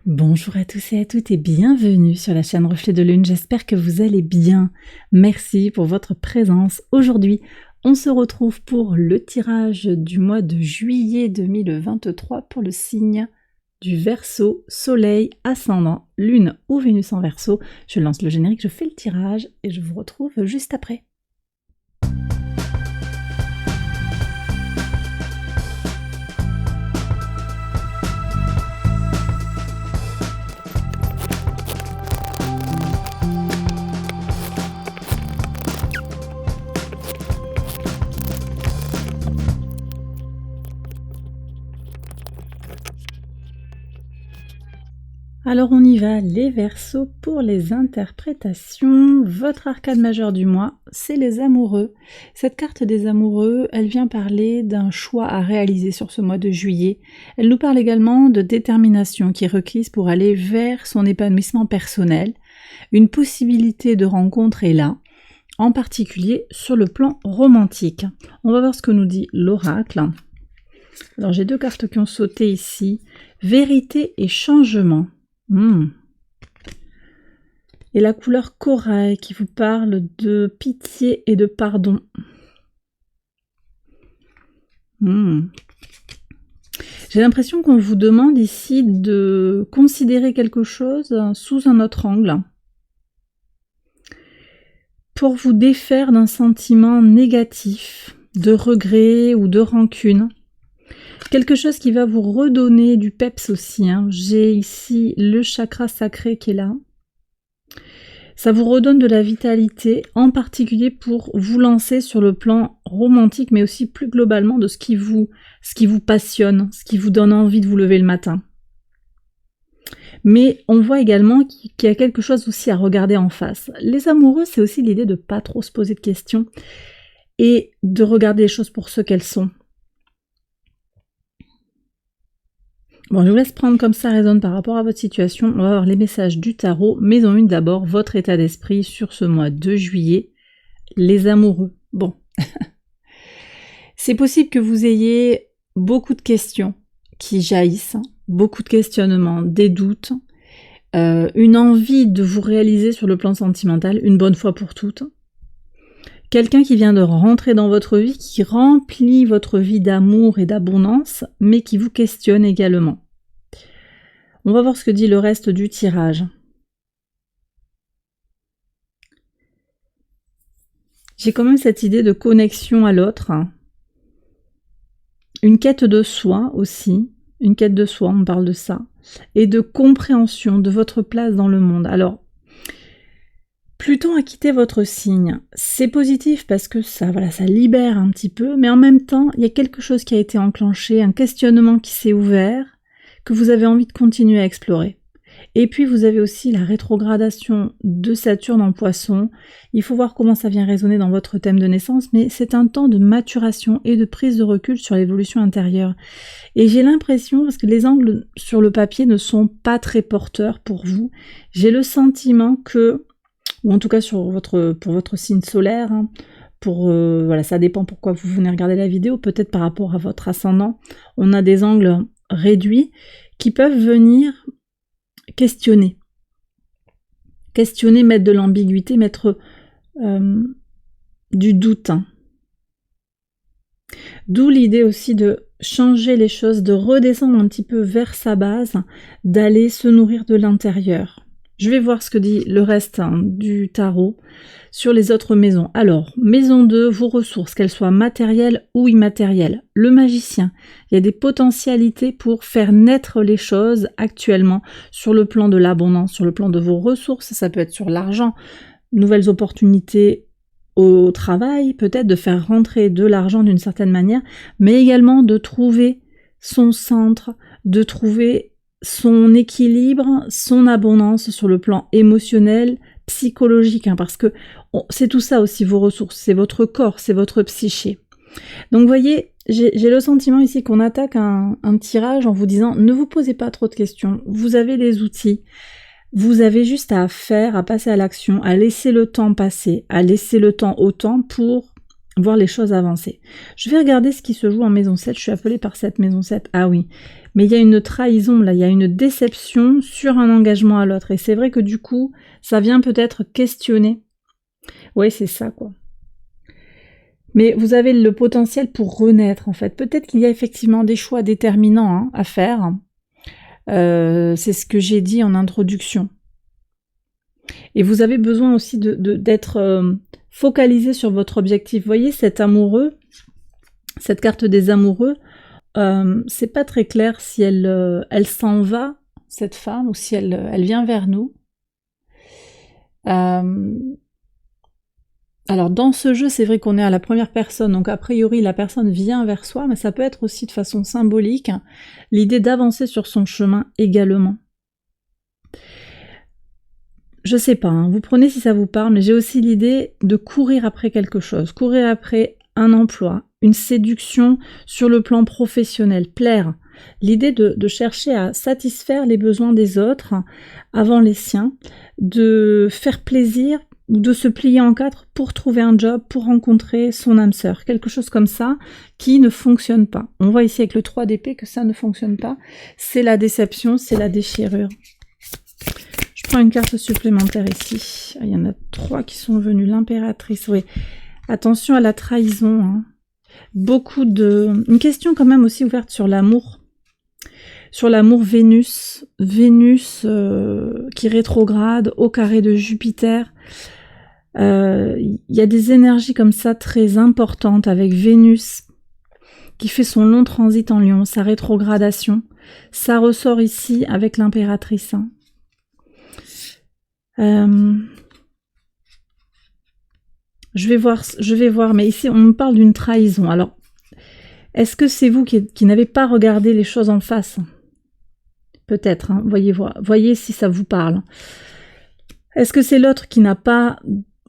Bonjour à tous et à toutes et bienvenue sur la chaîne Reflet de Lune, j'espère que vous allez bien. Merci pour votre présence. Aujourd'hui, on se retrouve pour le tirage du mois de juillet 2023 pour le signe du Verseau, Soleil, Ascendant, Lune ou Vénus en Verseau. Je lance le générique, je fais le tirage et je vous retrouve juste après. Alors on y va, les Verseaux pour les interprétations. Votre arcane majeur du mois, c'est les amoureux. Cette carte des amoureux, elle vient parler d'un choix à réaliser sur ce mois de juillet. Elle nous parle également de détermination qui est requise pour aller vers son épanouissement personnel. Une possibilité de rencontre est là, en particulier sur le plan romantique. On va voir ce que nous dit l'oracle. Alors j'ai deux cartes qui ont sauté ici. Vérité et changement. Et la couleur corail qui vous parle de pitié et de pardon. J'ai l'impression qu'on vous demande ici de considérer quelque chose sous un autre angle pour vous défaire d'un sentiment négatif, de regret ou de rancune. Quelque chose qui va vous redonner du peps aussi. J'ai ici le chakra sacré qui est là. Ça vous redonne de la vitalité, en particulier pour vous lancer sur le plan romantique, mais aussi plus globalement de ce qui vous passionne, ce qui vous donne envie de vous lever le matin. Mais on voit également qu'il y a quelque chose aussi à regarder en face. Les amoureux, c'est aussi l'idée de ne pas trop se poser de questions et de regarder les choses pour ce qu'elles sont. Bon, je vous laisse prendre comme ça résonne par rapport à votre situation. On va voir les messages du tarot, mais en une d'abord, votre état d'esprit sur ce mois de juillet. Les amoureux. Bon. C'est possible que vous ayez beaucoup de questions qui jaillissent, beaucoup de questionnements, des doutes, une envie de vous réaliser sur le plan sentimental, une bonne fois pour toutes. Quelqu'un qui vient de rentrer dans votre vie, qui remplit votre vie d'amour et d'abondance, mais qui vous questionne également. On va voir ce que dit le reste du tirage. J'ai quand même cette idée de connexion à l'autre. Une quête de soi aussi. Une quête de soi, on parle de ça. Et de compréhension de votre place dans le monde. Alors, Pluton a quitté votre signe. C'est positif parce que ça libère un petit peu, mais en même temps, il y a quelque chose qui a été enclenché, un questionnement qui s'est ouvert, que vous avez envie de continuer à explorer. Et puis vous avez aussi la rétrogradation de Saturne en Poisson. Il faut voir comment ça vient résonner dans votre thème de naissance, mais c'est un temps de maturation et de prise de recul sur l'évolution intérieure. Et j'ai l'impression, parce que les angles sur le papier ne sont pas très porteurs pour vous, j'ai le sentiment que ou en tout cas pour votre signe solaire, ça dépend pourquoi vous venez regarder la vidéo, peut-être par rapport à votre ascendant, on a des angles réduits qui peuvent venir questionner, mettre de l'ambiguïté, mettre du doute. D'où l'idée aussi de changer les choses, de redescendre un petit peu vers sa base, d'aller se nourrir de l'intérieur. Je vais voir ce que dit le reste du tarot sur les autres maisons. Alors, maison 2, vos ressources, qu'elles soient matérielles ou immatérielles. Le magicien, il y a des potentialités pour faire naître les choses actuellement sur le plan de l'abondance, sur le plan de vos ressources. Ça peut être sur l'argent, nouvelles opportunités au travail, peut-être de faire rentrer de l'argent d'une certaine manière, mais également de trouver son centre, de trouver son équilibre, son abondance sur le plan émotionnel, psychologique, parce que c'est tout ça aussi vos ressources, c'est votre corps, c'est votre psyché. Donc vous voyez, j'ai le sentiment ici qu'on attaque un tirage en vous disant ne vous posez pas trop de questions, vous avez les outils, vous avez juste à faire, à passer à l'action, à laisser le temps passer, à laisser le temps au temps pour voir les choses avancer. Je vais regarder ce qui se joue en maison 7, je suis appelée par cette maison 7, ah oui. mais il y a une trahison là, il y a une déception sur un engagement à l'autre. Et c'est vrai que du coup, ça vient peut-être questionner. Oui, c'est ça, quoi. Mais vous avez le potentiel pour renaître, en fait. Peut-être qu'il y a effectivement des choix déterminants à faire. C'est ce que j'ai dit en introduction. Et vous avez besoin aussi d'être focalisé sur votre objectif. Vous voyez, cet amoureux, cette carte des amoureux, c'est pas très clair si elle s'en va, cette femme, ou si elle vient vers nous. Alors dans ce jeu, c'est vrai qu'on est à la première personne, donc a priori la personne vient vers soi, mais ça peut être aussi de façon symbolique l'idée d'avancer sur son chemin également. Je sais pas, vous prenez si ça vous parle, mais j'ai aussi l'idée de courir après quelque chose, courir après un emploi, une séduction sur le plan professionnel, plaire. L'idée de chercher à satisfaire les besoins des autres avant les siens, de faire plaisir ou de se plier en quatre pour trouver un job, pour rencontrer son âme sœur. Quelque chose comme ça qui ne fonctionne pas. On voit ici avec le 3 d'épée que ça ne fonctionne pas. C'est la déception, c'est la déchirure. Je prends une carte supplémentaire ici. Il y en a 3 qui sont venus. L'impératrice, oui. Attention à la trahison. Une question quand même aussi ouverte sur l'amour. Sur l'amour Vénus. Vénus qui rétrograde au carré de Jupiter. Il y a des énergies comme ça très importantes avec Vénus qui fait son long transit en Lion, sa rétrogradation. Ça ressort ici avec l'impératrice. Je vais voir, mais ici on me parle d'une trahison. Alors, est-ce que c'est vous qui n'avez pas regardé les choses en face? Peut-être, voyez si ça vous parle. Est-ce que c'est l'autre qui n'a pas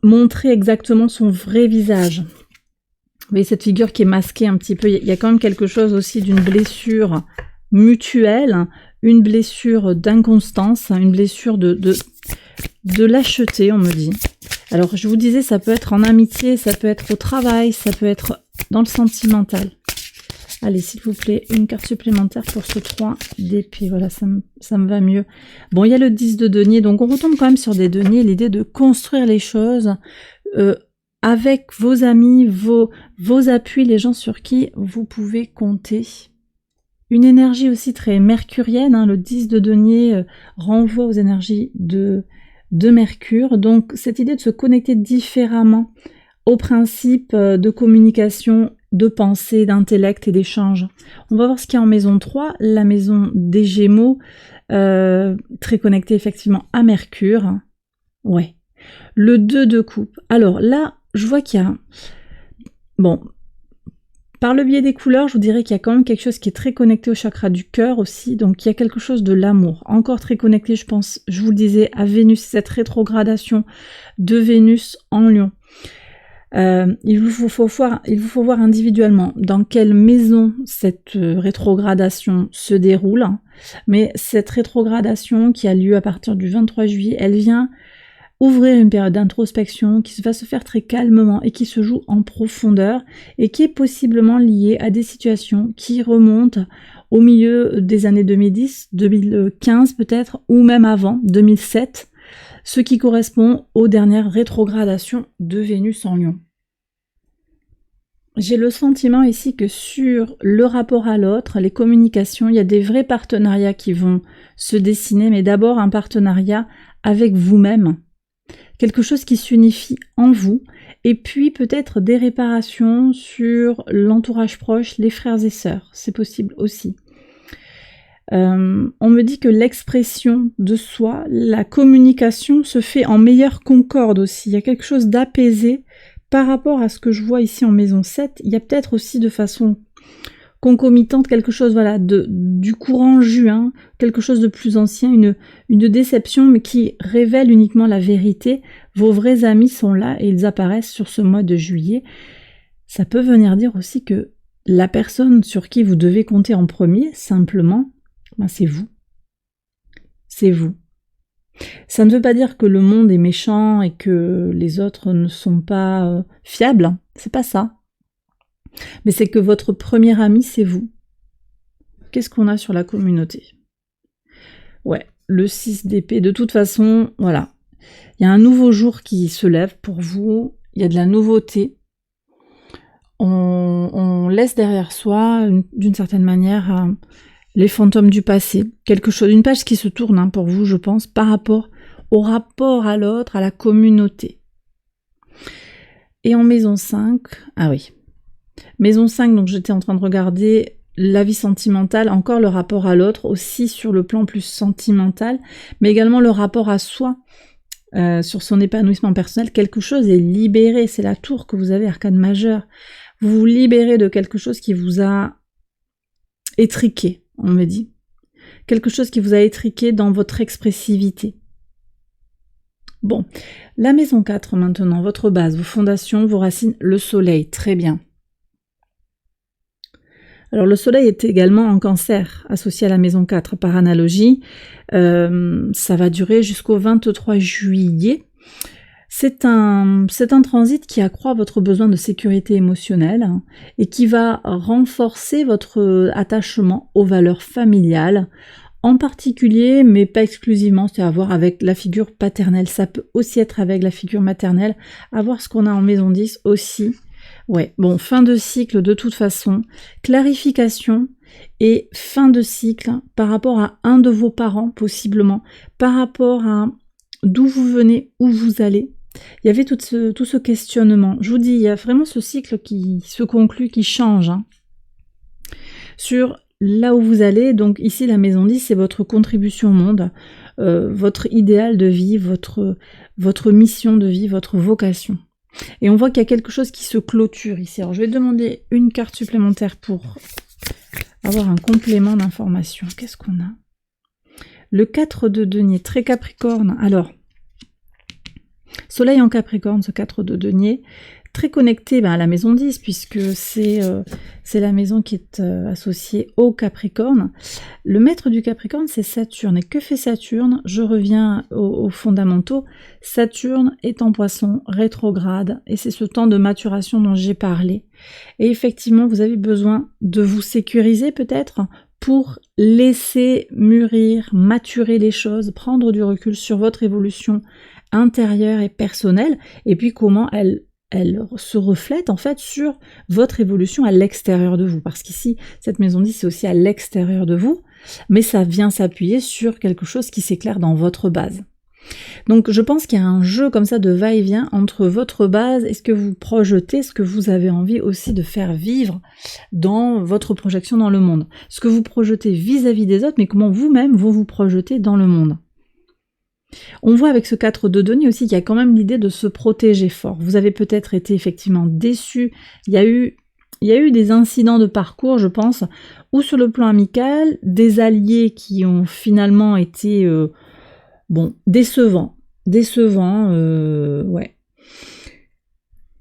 montré exactement son vrai visage? Vous voyez cette figure qui est masquée un petit peu. Il y a quand même quelque chose aussi d'une blessure mutuelle, une blessure d'inconstance, une blessure de lâcheté, on me dit. Alors, je vous disais, ça peut être en amitié, ça peut être au travail, ça peut être dans le sentimental. Allez, s'il vous plaît, une carte supplémentaire pour ce 3 d'épée. Voilà, ça me va mieux. Bon, il y a le 10 de denier, donc on retombe quand même sur des deniers, l'idée de construire les choses avec vos amis, vos appuis, les gens sur qui vous pouvez compter. Une énergie aussi très mercurienne, le 10 de denier renvoie aux énergies de Mercure, donc cette idée de se connecter différemment aux principes de communication, de pensée, d'intellect et d'échange. On va voir ce qu'il y a en maison 3, la maison des Gémeaux, très connectée effectivement à Mercure. Ouais. Le 2 de coupe. Alors là, je vois qu'il y a... Bon, par le biais des couleurs, je vous dirais qu'il y a quand même quelque chose qui est très connecté au chakra du cœur aussi, donc il y a quelque chose de l'amour, encore très connecté, je pense, je vous le disais, à Vénus, cette rétrogradation de Vénus en Lion. Il vous faut voir individuellement dans quelle maison cette rétrogradation se déroule, mais cette rétrogradation qui a lieu à partir du 23 juillet, elle vient ouvrir une période d'introspection qui va se faire très calmement et qui se joue en profondeur et qui est possiblement liée à des situations qui remontent au milieu des années 2010, 2015 peut-être, ou même avant, 2007, ce qui correspond aux dernières rétrogradations de Vénus en Lion. J'ai le sentiment ici que sur le rapport à l'autre, les communications, il y a des vrais partenariats qui vont se dessiner, mais d'abord un partenariat avec vous-même. Quelque chose qui s'unifie en vous, et puis peut-être des réparations sur l'entourage proche, les frères et sœurs, c'est possible aussi. On me dit que l'expression de soi, la communication se fait en meilleure concorde aussi, il y a quelque chose d'apaisé par rapport à ce que je vois ici en maison 7, il y a peut-être aussi de façon concomitante quelque chose du courant juin, quelque chose de plus ancien, une déception mais qui révèle uniquement la vérité. Vos vrais amis sont là et ils apparaissent sur ce mois de juillet. Ça peut venir dire aussi que la personne sur qui vous devez compter en premier, simplement, c'est vous. C'est vous. Ça ne veut pas dire que le monde est méchant et que les autres ne sont pas fiables, c'est pas ça. Mais c'est que votre premier ami, c'est vous. qu'est-ce qu'on a sur la communauté? Ouais, le 6 d'épée, de toute façon, voilà. Il y a un nouveau jour qui se lève pour vous, il y a de la nouveauté. On laisse derrière soi, d'une certaine manière, les fantômes du passé. Quelque chose, une page qui se tourne pour vous, je pense, par rapport au rapport à l'autre, à la communauté. Et en maison 5, ah oui. Maison 5, donc j'étais en train de regarder la vie sentimentale, encore le rapport à l'autre, aussi sur le plan plus sentimental, mais également le rapport à soi, sur son épanouissement personnel. Quelque chose est libéré, c'est la tour que vous avez, arcane majeure. Vous vous libérez de quelque chose qui vous a étriqué, on me dit. Quelque chose qui vous a étriqué dans votre expressivité. Bon, la maison 4 maintenant, votre base, vos fondations, vos racines, le soleil, très bien. Alors le soleil est également en cancer, associé à la maison 4 par analogie. Ça va durer jusqu'au 23 juillet. C'est un transit qui accroît votre besoin de sécurité émotionnelle et qui va renforcer votre attachement aux valeurs familiales, en particulier, mais pas exclusivement, c'est à voir avec la figure paternelle. Ça peut aussi être avec la figure maternelle, à voir ce qu'on a en maison 10 aussi. Ouais, bon, fin de cycle de toute façon, clarification et fin de cycle par rapport à un de vos parents, possiblement, par rapport à d'où vous venez, où vous allez. Il y avait tout ce questionnement. Je vous dis, il y a vraiment ce cycle qui se conclut, qui change. Sur là où vous allez, donc ici la maison 10, c'est votre contribution au monde, votre idéal de vie, votre mission de vie, votre vocation. Et on voit qu'il y a quelque chose qui se clôture ici. Alors je vais demander une carte supplémentaire pour avoir un complément d'information. Qu'est-ce qu'on a? Le 4 de denier, très capricorne. Alors, soleil en capricorne, ce 4 de denier, très connecté à la maison 10, puisque c'est la maison qui est associée au Capricorne. Le maître du Capricorne, c'est Saturne. Et que fait Saturne? Je reviens aux fondamentaux. Saturne est en Poisson, rétrograde, et c'est ce temps de maturation dont j'ai parlé. Et effectivement, vous avez besoin de vous sécuriser peut-être pour laisser mûrir, maturer les choses, prendre du recul sur votre évolution intérieure et personnelle, et puis comment elle se reflète en fait sur votre évolution à l'extérieur de vous. Parce qu'ici, cette maison 10, c'est aussi à l'extérieur de vous, mais ça vient s'appuyer sur quelque chose qui s'éclaire dans votre base. Donc je pense qu'il y a un jeu comme ça de va-et-vient entre votre base et ce que vous projetez, ce que vous avez envie aussi de faire vivre dans votre projection dans le monde. Ce que vous projetez vis-à-vis des autres, mais comment vous-même vous projetez dans le monde. On voit avec ce 4 de denier aussi qu'il y a quand même l'idée de se protéger fort. Vous avez peut-être été effectivement déçu. Il y a eu des incidents de parcours, je pense, ou sur le plan amical, des alliés qui ont finalement été décevants, ouais.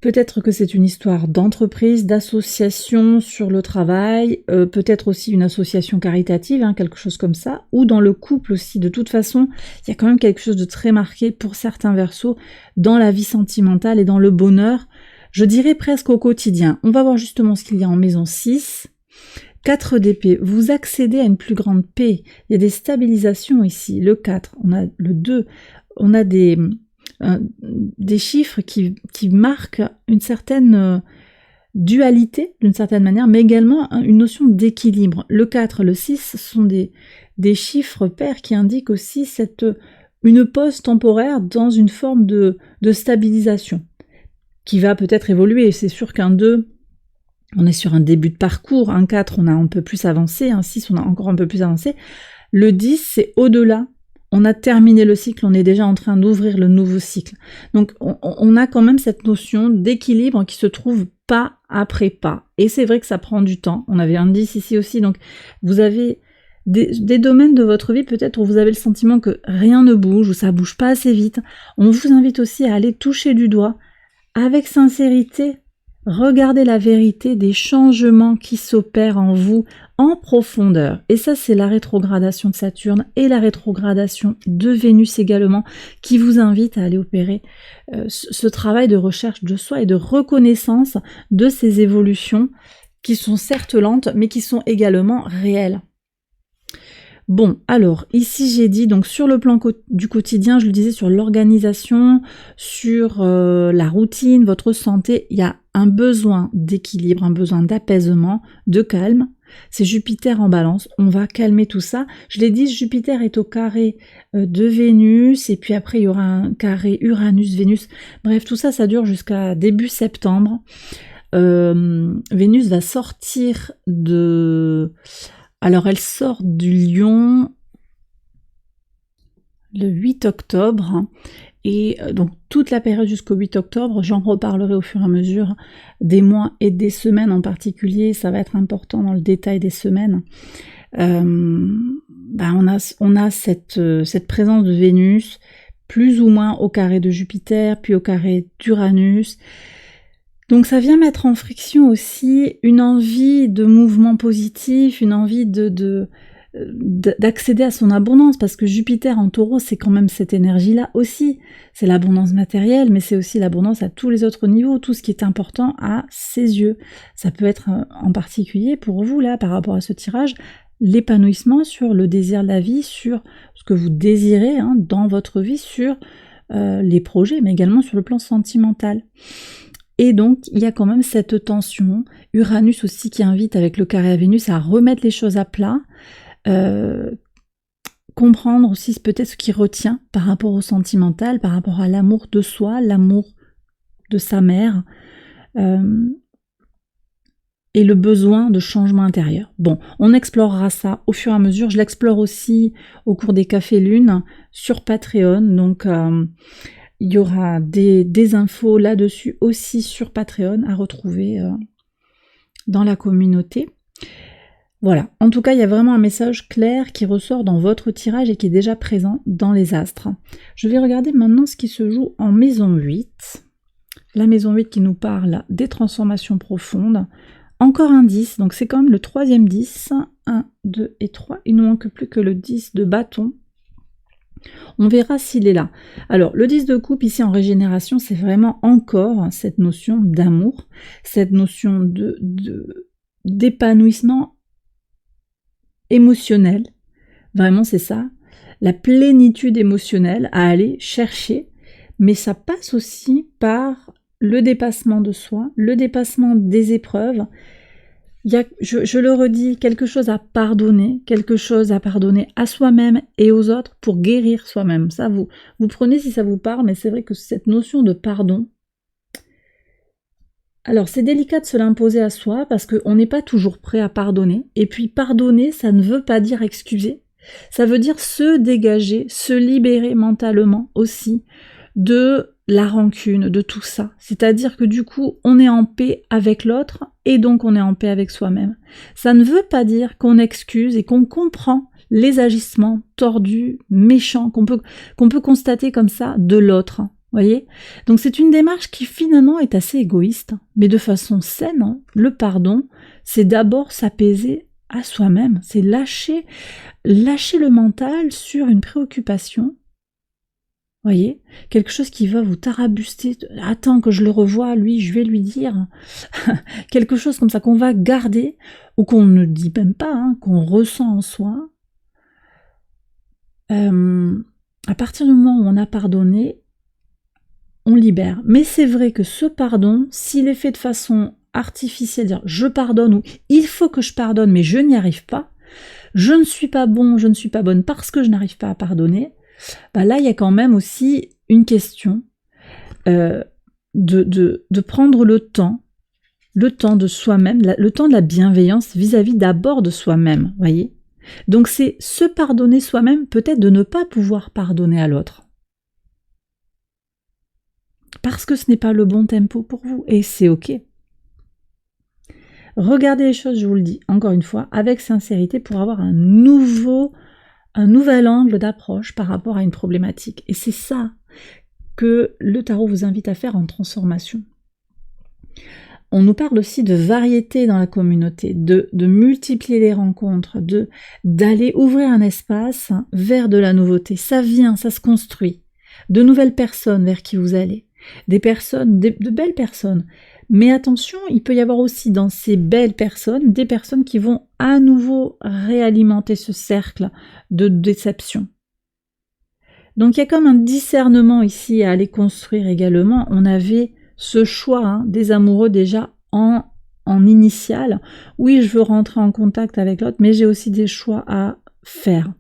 Peut-être que c'est une histoire d'entreprise, d'association sur le travail, peut-être aussi une association caritative, quelque chose comme ça, ou dans le couple aussi. De toute façon, il y a quand même quelque chose de très marqué pour certains Verseaux dans la vie sentimentale et dans le bonheur, je dirais presque au quotidien. On va voir justement ce qu'il y a en maison 6. 4 d'épée, vous accédez à une plus grande paix. Il y a des stabilisations ici. Le 4, on a le 2, on a des chiffres qui marquent une certaine dualité, d'une certaine manière, mais également une notion d'équilibre. Le 4, le 6, ce sont des chiffres pairs qui indiquent aussi une pause temporaire dans une forme de stabilisation, qui va peut-être évoluer. C'est sûr qu'un 2, on est sur un début de parcours, un 4, on a un peu plus avancé, un 6, on a encore un peu plus avancé. Le 10, c'est au-delà. On a terminé le cycle, on est déjà en train d'ouvrir le nouveau cycle. Donc on a quand même cette notion d'équilibre qui se trouve pas après pas. Et c'est vrai que ça prend du temps. On avait un 10 ici aussi, donc vous avez des domaines de votre vie peut-être où vous avez le sentiment que rien ne bouge, ou ça bouge pas assez vite. On vous invite aussi à aller toucher du doigt, avec sincérité, regardez la vérité des changements qui s'opèrent en vous en profondeur. Et ça, c'est la rétrogradation de Saturne et la rétrogradation de Vénus également, qui vous invite à aller opérer ce travail de recherche de soi et de reconnaissance de ces évolutions qui sont certes lentes, mais qui sont également réelles. Bon, alors, ici j'ai dit, donc sur le plan du quotidien, je le disais, sur l'organisation, sur la routine, votre santé, il y a un besoin d'équilibre, un besoin d'apaisement, de calme. C'est Jupiter en balance, on va calmer tout ça. Je l'ai dit, Jupiter est au carré de Vénus, et puis après il y aura un carré Uranus-Vénus. Bref, tout ça, ça dure jusqu'à début septembre. Vénus va sortir de... Alors elle sort du Lion le 8 octobre, et donc toute la période jusqu'au 8 octobre, j'en reparlerai au fur et à mesure des mois et des semaines en particulier, ça va être important dans le détail des semaines. On a cette présence de Vénus, plus ou moins au carré de Jupiter, puis au carré d'Uranus. Donc ça vient mettre en friction aussi une envie de mouvement positif, une envie d'accéder à son abondance, parce que Jupiter en Taureau, c'est quand même cette énergie-là aussi. C'est l'abondance matérielle, mais c'est aussi l'abondance à tous les autres niveaux, tout ce qui est important à ses yeux. Ça peut être en particulier pour vous, là, par rapport à ce tirage, l'épanouissement sur le désir de la vie, sur ce que vous désirez dans votre vie, sur les projets, mais également sur le plan sentimental. Et donc, il y a quand même cette tension, Uranus aussi qui invite avec le carré à Vénus à remettre les choses à plat, comprendre aussi peut-être ce qui retient par rapport au sentimental, par rapport à l'amour de soi, l'amour de sa mère, et le besoin de changement intérieur. Bon, on explorera ça au fur et à mesure, je l'explore aussi au cours des Cafés Lune sur Patreon, donc... il y aura des infos là-dessus aussi sur Patreon à retrouver dans la communauté. Voilà, en tout cas, il y a vraiment un message clair qui ressort dans votre tirage et qui est déjà présent dans les astres. Je vais regarder maintenant ce qui se joue en maison 8. La maison 8 qui nous parle des transformations profondes. Encore un 10, donc c'est quand même le troisième 10. 1, 2 et 3. Il ne manque plus que le 10 de bâton. On verra s'il est là. Alors, le 10 de coupe, ici en régénération, c'est vraiment encore cette notion d'amour, cette notion d'épanouissement émotionnel. Vraiment, c'est ça. La plénitude émotionnelle à aller chercher, mais ça passe aussi par le dépassement de soi, le dépassement des épreuves. Il y a, je le redis, quelque chose à pardonner à soi-même et aux autres pour guérir soi-même. Ça, vous prenez si ça vous parle, mais c'est vrai que cette notion de pardon, alors c'est délicat de se l'imposer à soi parce qu'on n'est pas toujours prêt à pardonner. Et puis pardonner, ça ne veut pas dire excuser. Ça veut dire se dégager, se libérer mentalement aussi de la rancune, de tout ça. C'est-à-dire que du coup, on est en paix avec l'autre et donc on est en paix avec soi-même. Ça ne veut pas dire qu'on excuse et qu'on comprend les agissements tordus, méchants, qu'on peut constater comme ça de l'autre. Voyez ? Donc c'est une démarche qui finalement est assez égoïste, mais de façon saine. Le pardon, c'est d'abord s'apaiser à soi-même, c'est lâcher le mental sur une préoccupation. Voyez, quelque chose qui va vous tarabuster. Attends que je le revoie, lui, je vais lui dire. Quelque chose comme ça qu'on va garder, ou qu'on ne dit même pas, qu'on ressent en soi. À partir du moment où on a pardonné, on libère. Mais c'est vrai que ce pardon, s'il est fait de façon artificielle, dire je pardonne ou il faut que je pardonne, mais je n'y arrive pas, je ne suis pas bon, je ne suis pas bonne parce que je n'arrive pas à pardonner, là il y a quand même aussi une question de prendre le temps de soi-même, le temps de la bienveillance vis-à-vis d'abord de soi-même, voyez. Donc c'est se pardonner soi-même, peut-être de ne pas pouvoir pardonner à l'autre. Parce que ce n'est pas le bon tempo pour vous, et c'est ok. Regardez les choses, je vous le dis, encore une fois, avec sincérité pour avoir un nouvel angle d'approche par rapport à une problématique. Et c'est ça que le tarot vous invite à faire en transformation. On nous parle aussi de variété dans la communauté, de multiplier les rencontres, d'aller ouvrir un espace vers de la nouveauté. Ça vient, ça se construit. De nouvelles personnes vers qui vous allez. Des personnes, de belles personnes, Mais attention, il peut y avoir aussi dans ces belles personnes, des personnes qui vont à nouveau réalimenter ce cercle de déception. Donc il y a comme un discernement ici à aller construire également. On avait ce choix des amoureux déjà en initial. Oui, je veux rentrer en contact avec l'autre, mais j'ai aussi des choix à faire.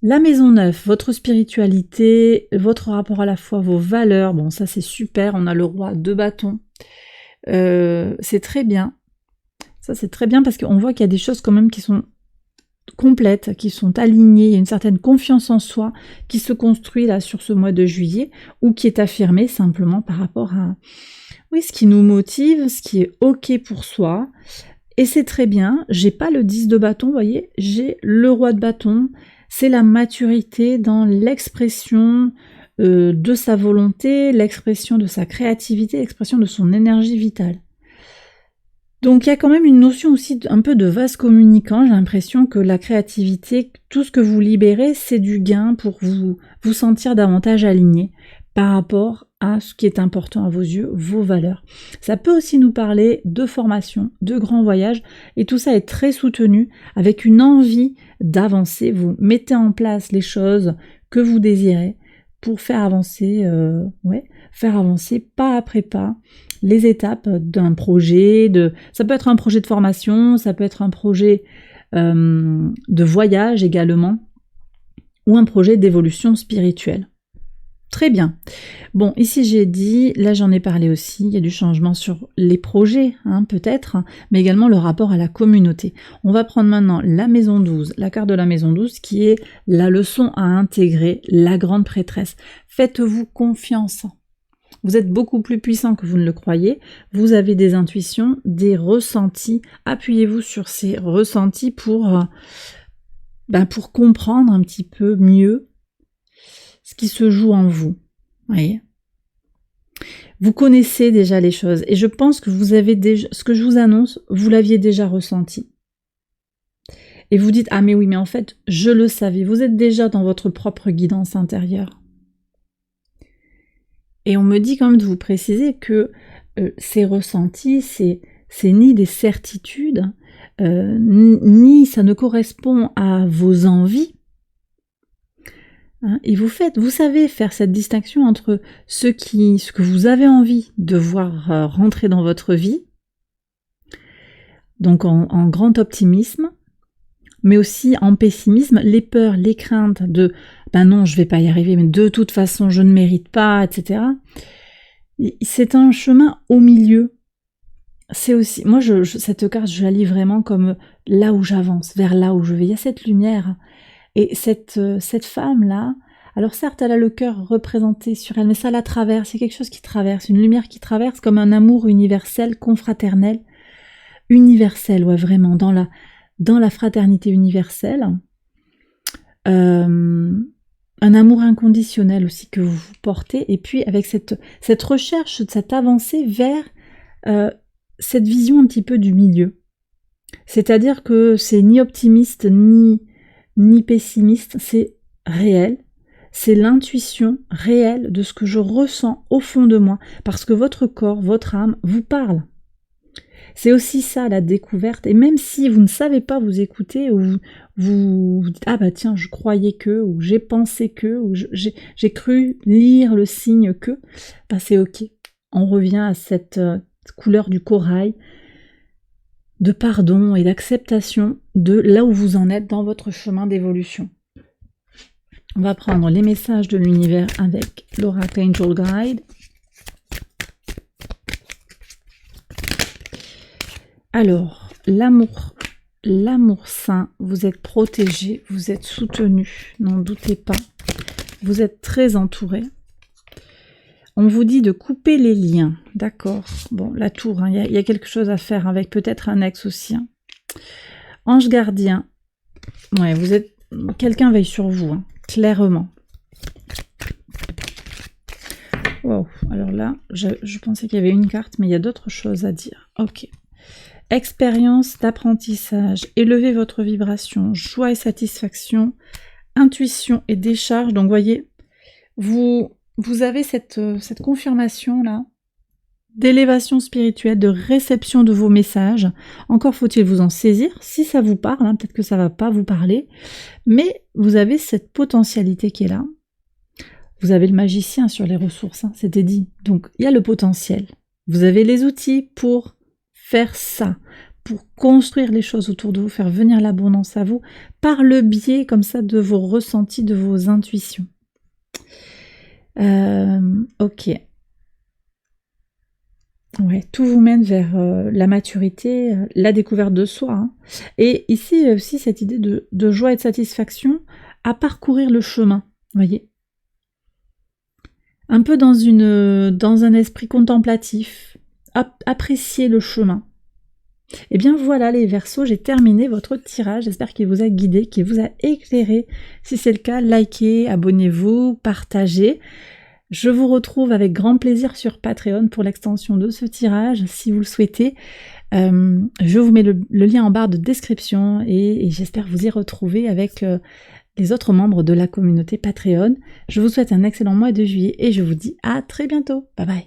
La maison 9, votre spiritualité, votre rapport à la foi, vos valeurs, bon ça c'est super, on a le roi de bâton. C'est très bien. Ça c'est très bien parce qu'on voit qu'il y a des choses quand même qui sont complètes, qui sont alignées, il y a une certaine confiance en soi qui se construit là sur ce mois de juillet ou qui est affirmée simplement par rapport à ce qui nous motive, ce qui est ok pour soi. Et c'est très bien, j'ai pas le 10 de bâton, vous voyez, j'ai le roi de bâton, c'est la maturité dans l'expression de sa volonté, l'expression de sa créativité, l'expression de son énergie vitale. Donc il y a quand même une notion aussi un peu de vase communicant, j'ai l'impression que la créativité, tout ce que vous libérez, c'est du gain pour vous sentir davantage aligné par rapport à ce qui est important à vos yeux, vos valeurs. Ça peut aussi nous parler de formation, de grands voyages, et tout ça est très soutenu avec une envie d'avancer. Vous mettez en place les choses que vous désirez pour faire avancer pas après pas les étapes d'un projet. Ça peut être un projet de formation, ça peut être un projet de voyage également, ou un projet d'évolution spirituelle. Très bien. Bon, ici j'ai dit, là j'en ai parlé aussi, il y a du changement sur les projets, peut-être, mais également le rapport à la communauté. On va prendre maintenant la maison 12, la carte de la maison 12, qui est la leçon à intégrer, la grande prêtresse. Faites-vous confiance. Vous êtes beaucoup plus puissant que vous ne le croyez, vous avez des intuitions, des ressentis, appuyez-vous sur ces ressentis pour comprendre un petit peu mieux ce qui se joue en vous. Voyez. Vous connaissez déjà les choses et je pense que vous avez déjà, ce que je vous annonce, vous l'aviez déjà ressenti. Et vous dites, ah mais oui, mais en fait, je le savais, vous êtes déjà dans votre propre guidance intérieure. Et on me dit quand même de vous préciser que ces ressentis, c'est ni des certitudes, ni ça ne correspond à vos envies. Et vous savez faire cette distinction entre ce que vous avez envie de voir rentrer dans votre vie, donc en grand optimisme, mais aussi en pessimisme, les peurs, les craintes de « ben non, je vais pas y arriver, mais de toute façon, je ne mérite pas », etc. C'est un chemin au milieu. C'est aussi, moi, cette carte, je la lis vraiment comme là où j'avance, vers là où je vais. Il y a cette lumière. Et cette femme-là, alors certes, elle a le cœur représenté sur elle, mais ça la traverse, c'est quelque chose qui traverse, une lumière qui traverse comme un amour universel, confraternel, universel, ouais, vraiment, dans la fraternité universelle. Un amour inconditionnel aussi que vous portez, et puis avec cette recherche, cette avancée vers cette vision un petit peu du milieu. C'est-à-dire que c'est ni optimiste, ni pessimiste, c'est réel, c'est l'intuition réelle de ce que je ressens au fond de moi, parce que votre corps, votre âme vous parle. C'est aussi ça la découverte, et même si vous ne savez pas vous écouter, ou vous dites « Ah bah tiens, je croyais que », ou « J'ai pensé que », ou « J'ai cru lire le signe que », bah c'est ok. On revient à cette couleur du corail, de pardon et d'acceptation de là où vous en êtes dans votre chemin d'évolution. On va prendre les messages de l'univers avec l'Oracle Angel Guide. Alors, l'amour sain, vous êtes protégé, vous êtes soutenu, n'en doutez pas. Vous êtes très entouré. On vous dit de couper les liens, d'accord. Bon, la tour, il y a quelque chose à faire avec peut-être un ex aussi. Ange gardien, ouais, vous êtes, quelqu'un veille sur vous, clairement. Wow, alors là, je pensais qu'il y avait une carte, mais il y a d'autres choses à dire. Ok. Expérience d'apprentissage, élevez votre vibration, joie et satisfaction, intuition et décharge. Donc, voyez, vous avez cette confirmation là d'élévation spirituelle, de réception de vos messages. Encore faut-il vous en saisir, si ça vous parle, hein, peut-être que ça va pas vous parler, mais vous avez cette potentialité qui est là. Vous avez le magicien sur les ressources, hein, c'était dit. Donc il y a le potentiel. Vous avez les outils pour faire ça, pour construire les choses autour de vous, faire venir l'abondance à vous, par le biais comme ça de vos ressentis, de vos intuitions. Ok. Ouais, tout vous mène vers la maturité, la découverte de soi. Hein. Et ici, il y a aussi cette idée de joie et de satisfaction à parcourir le chemin, voyez. Un peu dans un esprit contemplatif, apprécier le chemin. Et bien voilà les Verseaux, j'ai terminé votre tirage, j'espère qu'il vous a guidé, qu'il vous a éclairé. Si c'est le cas, likez, abonnez-vous, partagez. Je vous retrouve avec grand plaisir sur Patreon pour l'extension de ce tirage, si vous le souhaitez. Je vous mets le lien en barre de description et j'espère vous y retrouver avec les autres membres de la communauté Patreon. Je vous souhaite un excellent mois de juillet et je vous dis à très bientôt. Bye bye.